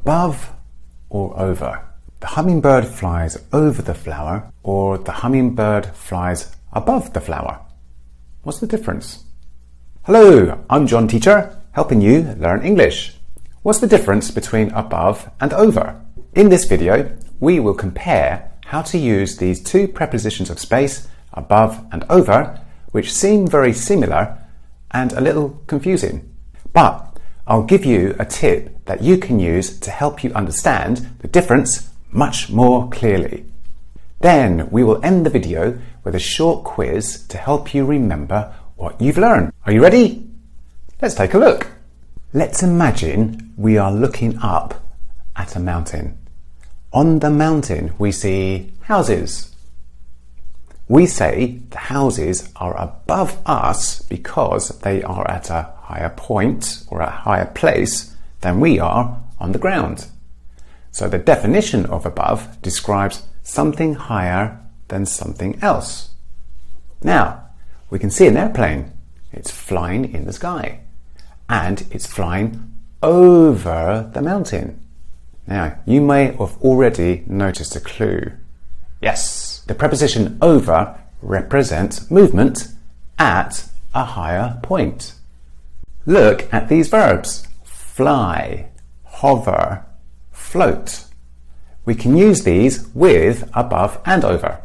above or over? The hummingbird flies over the flower, or the hummingbird flies above the flower? What's the difference? Hello, I'm John Teacher, helping you learn English. What's the difference between above and over? In this video, we will compare how to use these two prepositions of space, above and over, which seem very similar and a little confusing. But I'll give you a tip that you can use to help you understand the difference much more clearly. Then we will end the video with a short quiz to help you remember what you've learned. Are you ready? Let's take a look. Let's imagine we are looking up at a mountain. On the mountain we see houses. We say the houses are above us because they are at a higher point or a higher place than we are on the ground. So the definition of above describes something higher than something else. Now, we can see an airplane. It's flying in the sky. And it's flying over the mountain. Now, you may have already noticed a clue. Yes, the preposition over represents movement at a higher point. Look at these verbs. Fly, hover, float. We can use these with above and over.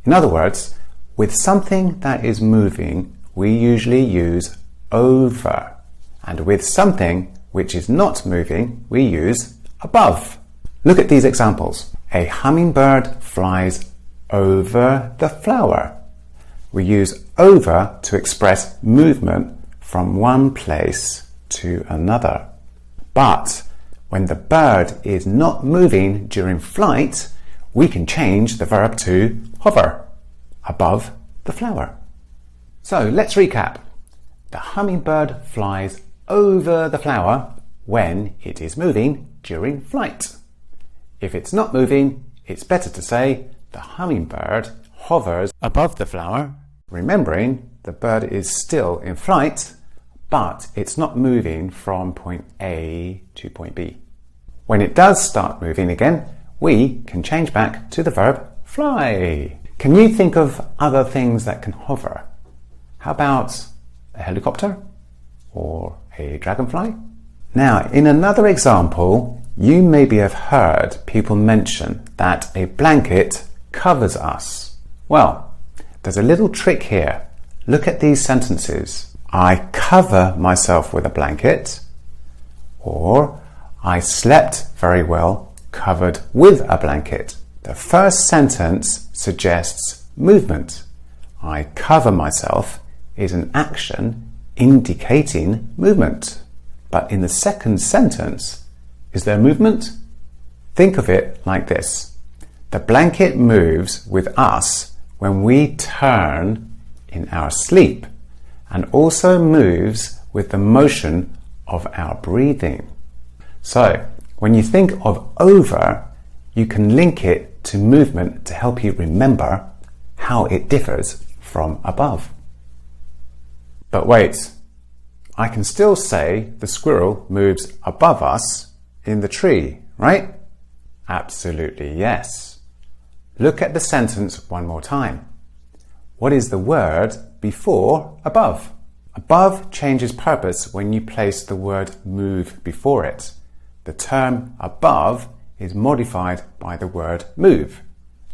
In other words, with something that is moving, we usually use over. And with something which is not moving, we use above. Look at these examples. A hummingbird flies over the flower. We use over to express movement from one place to another. But when the bird is not moving during flight, we can change the verb to hover, above the flower. So let's recap. The hummingbird flies over the flower when it is moving during flight. If it's not moving, it's better to say the hummingbird hovers above the flower, remembering the bird is still in flight, but it's not moving from point A to point B. When it does start moving again, we can change back to the verb fly. Can you think of other things that can hover? How about a helicopter or a dragonfly? Now, in another example, you maybe have heard people mention that a blanket covers us. Well, there's a little trick here. Look at these sentences. I cover myself with a blanket, or I slept very well covered with a blanket. The first sentence suggests movement. I cover myself is an action indicating movement. But in the second sentence, is there movement? Think of it like this. The blanket moves with us when we turn in our sleep, and also moves with the motion of our breathing. So, when you think of over, you can link it to movement to help you remember how it differs from above. But wait, I can still say the squirrel moves above us in the tree, right? Absolutely yes. Look at the sentence one more time. What is the word before above? Above changes purpose when you place the word move before it. The term above is modified by the word move,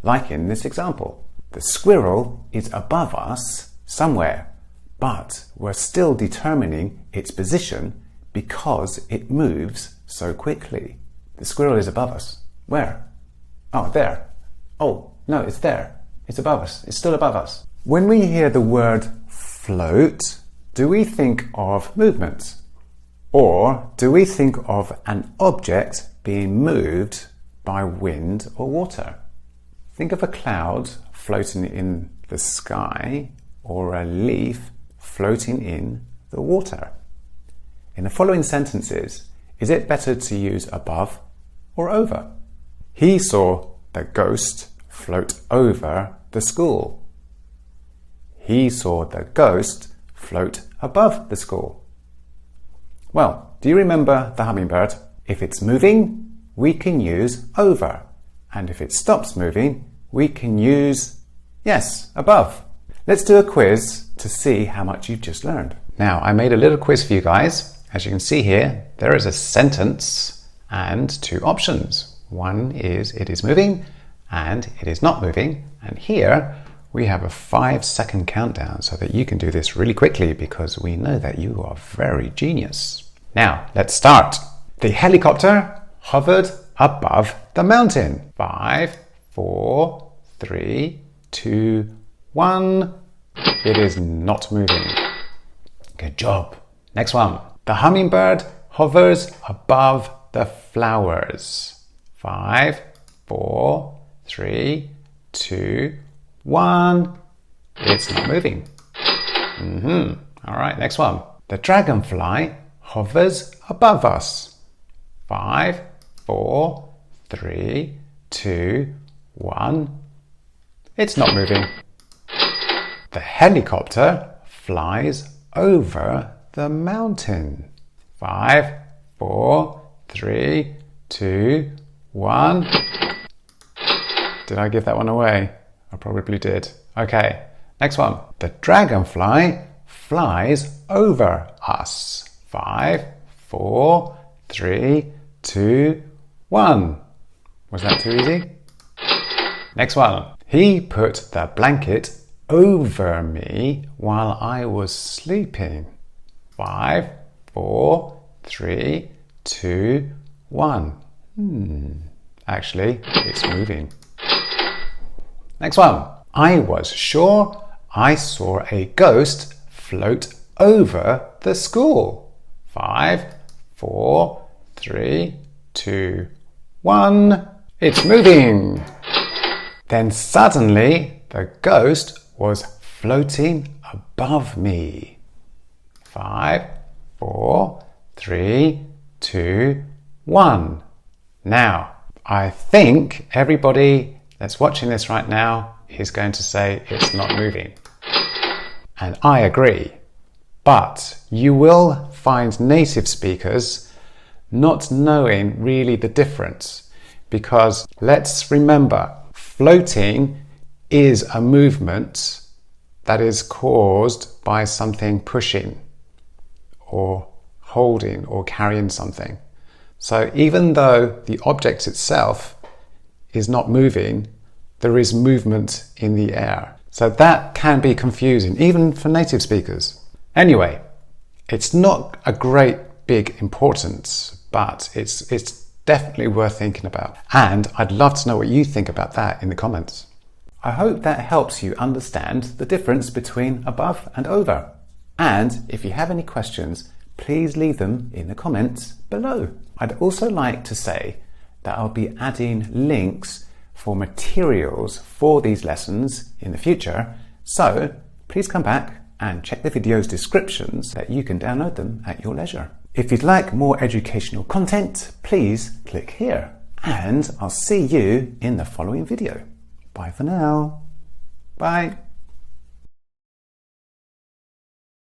like in this example. The squirrel is above us somewhere, but we're still determining its position because it moves so quickly. The squirrel is above us. Where? Oh, there. Oh, no, it's there. It's above us. It's still above us. When we hear the word float, do we think of movement? Or do we think of an object being moved by wind or water? Think of a cloud floating in the sky or a leaf floating in the water. In the following sentences, is it better to use above or over? He saw the ghost float over the school. He saw the ghost float above the school. Well, do you remember the hummingbird? If it's moving, we can use over. And if it stops moving, we can use, yes, above. Let's do a quiz to see how much you've just learned. Now, I made a little quiz for you guys. As you can see here, there is a sentence and two options. One is it is moving and it is not moving. And here we have a 5-second countdown so that you can do this really quickly because we know that you are very genius. Now, let's start. The helicopter hovered above the mountain. 5, 4, 3, 2, 1. It is not moving. Good job. Next one. The hummingbird hovers above the flowers. 5, 4, 3, 2, 1. It's not moving. All right, next one. The dragonfly hovers above us. 5, 4, 3, 2, 1. It's not moving. The helicopter flies over the mountain. 5, 4, 3, 2, 1. Did I give that one away? I probably did. Okay, next one. The dragonfly flies over us. 5, 4, 3, 2, 1. Was that too easy? Next one. He put the blanket over me while I was sleeping. 5, 4, 3, 2, 1. Actually, it's moving. Next one. I was sure I saw a ghost float over the school. 5, 4, 3, 2, 1. It's moving. Then suddenly the ghost was floating above me. 5, 4, 3, 2, 1. Now, I think everybody that's watching this right now is going to say it's not moving. And I agree. But you will find native speakers not knowing really the difference, because let's remember, floating is a movement that is caused by something pushing or holding or carrying something. So even though the object itself is not moving, there is movement in the air. So that can be confusing, even for native speakers. Anyway, it's not a great big importance, but it's definitely worth thinking about. And I'd love to know what you think about that in the comments. I hope that helps you understand the difference between above and over. And if you have any questions, please leave them in the comments below. I'd also like to say that I'll be adding links for materials for these lessons in the future. So please come back and check the video's descriptions that you can download them at your leisure. If you'd like more educational content, please click here. And I'll see you in the following video. Bye for now. Bye.